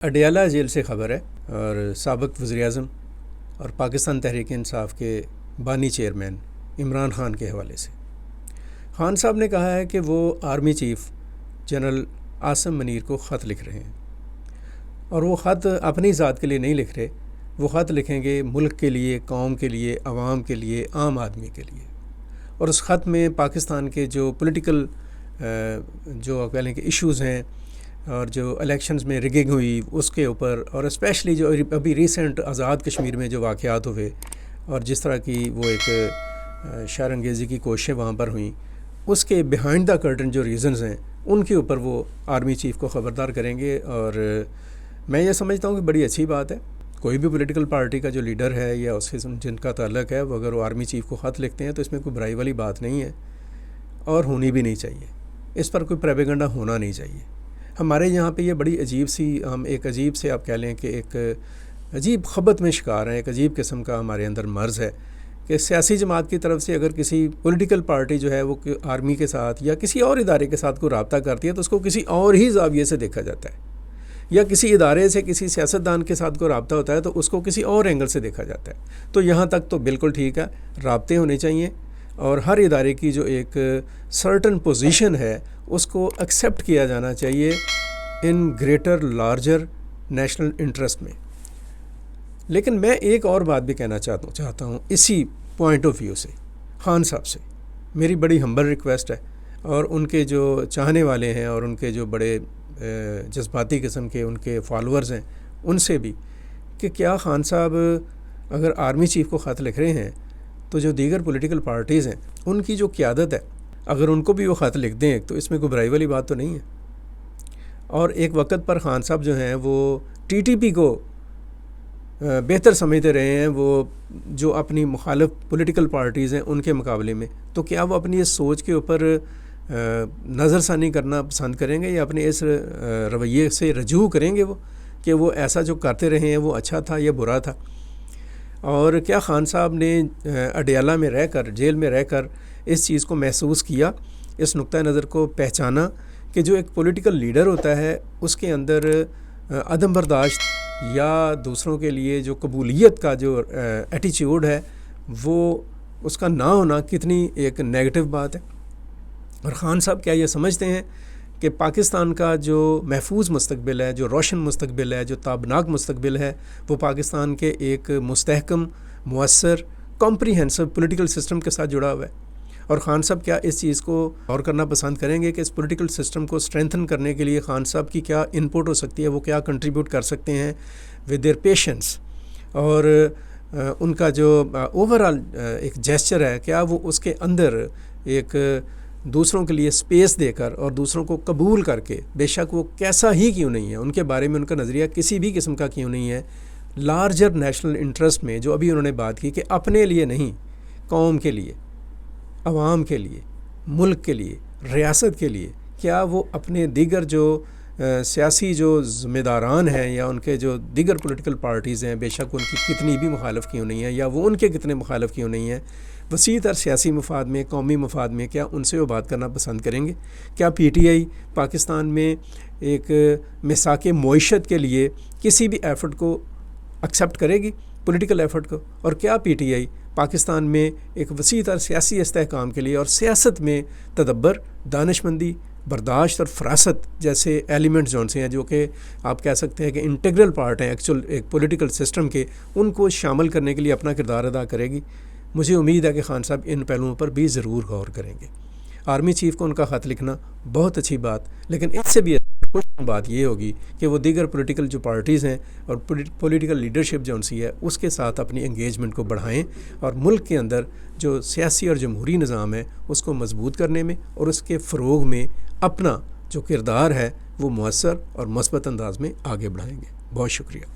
Adiala jail से ख़बर है और साबिक़ वज़ीर-ए-आज़म और पाकिस्तान तहरीक इंसाफ के बानी चेयरमैन इमरान ख़ान के हवाले से ख़ान साहब ने कहा है कि वो army chief general Asim Munir को ख़त लिख रहे हैं और वो ख़त अपनी ज़ात के लिए नहीं लिख रहे, वो ख़त लिखेंगे मुल्क के लिए, कौम के लिए, अवाम के लिए, आम आदमी के लिए। और उस ख़त में पाकिस्तान के जो पॉलिटिकल जो कह लें कि इश्यूज़ हैं और जो इलेक्शंस में रिगिंग हुई उसके ऊपर, और स्पेशली जो अभी रिसेंट आज़ाद कश्मीर में जो वाक़यात हुए और जिस तरह की वो एक शरअंगेज़ी की कोशिशें वहाँ पर हुई, उसके बिहाइंड द कर्टन जो रीज़न्स हैं उनके ऊपर वो आर्मी चीफ़ को ख़बरदार करेंगे। और मैं ये समझता हूँ कि बड़ी अच्छी बात है। कोई भी पॉलिटिकल पार्टी का जो लीडर है या उससे जिनका ताल्लुक़ है, वो अगर वो आर्मी चीफ़ को ख़त लिखते हैं तो इसमें कोई बुराई वाली बात नहीं है और होनी भी नहीं चाहिए। इस पर कोई प्रोपेगेंडा होना नहीं चाहिए। हमारे यहाँ पे ये बड़ी अजीब सी, हम एक अजीब से आप कह लें कि एक अजीब ख़बत में शिकार हैं। एक अजीब किस्म का हमारे अंदर मर्ज़ है कि सियासी जमात की तरफ से अगर किसी पॉलिटिकल पार्टी जो है वो आर्मी के साथ या किसी और इदारे के साथ कोई रब्ता करती है तो उसको किसी और ही ज़ाविये से देखा जाता है, या किसी इदारे से किसी सियासतदान के साथ कोई रब्ता होता है तो उसको किसी और एंगल से देखा जाता है। तो यहाँ तक तो बिल्कुल ठीक है, रब्ते होने चाहिए और हर इदारे की जो एक सर्टन पोजीशन है उसको एक्सेप्ट किया जाना चाहिए in greater larger national interest में। लेकिन मैं एक और बात भी कहना चाहता हूँ इसी पॉइंट ऑफ व्यू से। ख़ान साहब से मेरी बड़ी हम्बल रिक्वेस्ट है और उनके जो चाहने वाले हैं और उनके जो बड़े जज्बाती किस्म के उनके फॉलोअर्स हैं उनसे भी, कि क्या ख़ान साहब अगर आर्मी चीफ़ को ख़त लिख रहे हैं तो जो दीगर पॉलिटिकल पार्टीज़ हैं उनकी जो क़यादत है अगर उनको भी वो ख़त लिख दें तो इसमें कोई बुराई वाली बात तो नहीं है। और एक वक्त पर ख़ान साहब जो हैं वो टीटीपी को बेहतर समझते रहे हैं, वो जो अपनी मुखालिफ पॉलिटिकल पार्टीज़ हैं उनके मुकाबले में, तो क्या वो अपनी इस सोच के ऊपर नज़रसानी करना पसंद करेंगे या अपने इस रवैये से रजू करेंगे वो कि वो ऐसा जो करते रहे हैं वो अच्छा था या बुरा था। और क्या ख़ान साहब ने अडयाला में रहकर, जेल में रहकर इस चीज़ को महसूस किया, इस नुक्ता नज़र को पहचाना कि जो एक पॉलिटिकल लीडर होता है उसके अंदर अदम बर्दाश्त या दूसरों के लिए जो कबूलियत का जो एटीट्यूड है वो उसका ना होना कितनी एक नेगेटिव बात है। और ख़ान साहब क्या ये समझते हैं कि पाकिस्तान का जो महफूज मुस्तकबिल है, जो रोशन मुस्तकबिल है, जो ताबनाक मुस्तकबिल है, वो पाकिस्तान के एक मुस्तहकम, मुअस्सर, कॉम्प्रिहेंसिव पॉलिटिकल सिस्टम के साथ जुड़ा हुआ है। और ख़ान साहब क्या इस चीज़ को और करना पसंद करेंगे कि इस पॉलिटिकल सिस्टम को स्ट्रेंथन करने के लिए ख़ान साहब की क्या इनपुट हो सकती है, वो क्या कंट्रीब्यूट कर सकते हैं विद देयर पेशेंस, और उनका जो ओवरऑल एक जेस्चर है, क्या वो उसके अंदर एक दूसरों के लिए स्पेस देकर और दूसरों को कबूल करके, बेशक वो कैसा ही क्यों नहीं है, उनके बारे में उनका नज़रिया किसी भी किस्म का क्यों नहीं है, लार्जर नेशनल इंटरेस्ट में जो अभी उन्होंने बात की कि अपने लिए नहीं, कौम के लिए, अवाम के लिए, मुल्क के लिए, रियासत के लिए, क्या वो अपने दीगर जो सियासी जो ज़िम्मेदारान हैं या उनके जो दीगर पॉलिटिकल पार्टीज़ हैं, बेशक उनकी कितनी भी मुखालिफ क्यों नहीं है या वो उनके कितने मुखालिफ क्यों नहीं है, वसीतर सियासी मफाद में, कौमी मफाद में, क्या उनसे वो बात करना पसंद करेंगे? क्या पीटीआई पाकिस्तान में एक मिसाके मईशत के लिए किसी भी एफ़र्ट को एक्सेप्ट करेगी, पॉलिटिकल एफ़र्ट को? और क्या पीटीआई पाकिस्तान में एक वसीतर सियासी इस्तेहकाम के लिए और सियासत में तदब्बर, दानिशमंदी, बर्दाश्त और फ़रासत जैसे एलिमेंट जोन से हैं, जो कि आप कह सकते हैं कि इंटीग्रल पार्ट हैं एक्चुअल एक पॉलिटिकल सिस्टम के, उनको शामिल करने के लिए अपना किरदार अदा करेगी? मुझे उम्मीद है कि ख़ान साहब इन पहलुओं पर भी ज़रूर गौर करेंगे। आर्मी चीफ़ को उनका ख़त लिखना बहुत अच्छी बात, लेकिन इससे भी कुछ बात ये होगी कि वो दीगर पॉलिटिकल जो पार्टीज़ हैं और पॉलिटिकल लीडरशिप जो उनसी है उसके साथ अपनी एंगेजमेंट को बढ़ाएं और मुल्क के अंदर जो सियासी और जमहूरी निज़ाम है उसको मजबूत करने में और उसके फ़रोग में अपना जो किरदार है वो मुअस्सर और मस्बत अंदाज में आगे बढ़ाएंगे। बहुत शुक्रिया।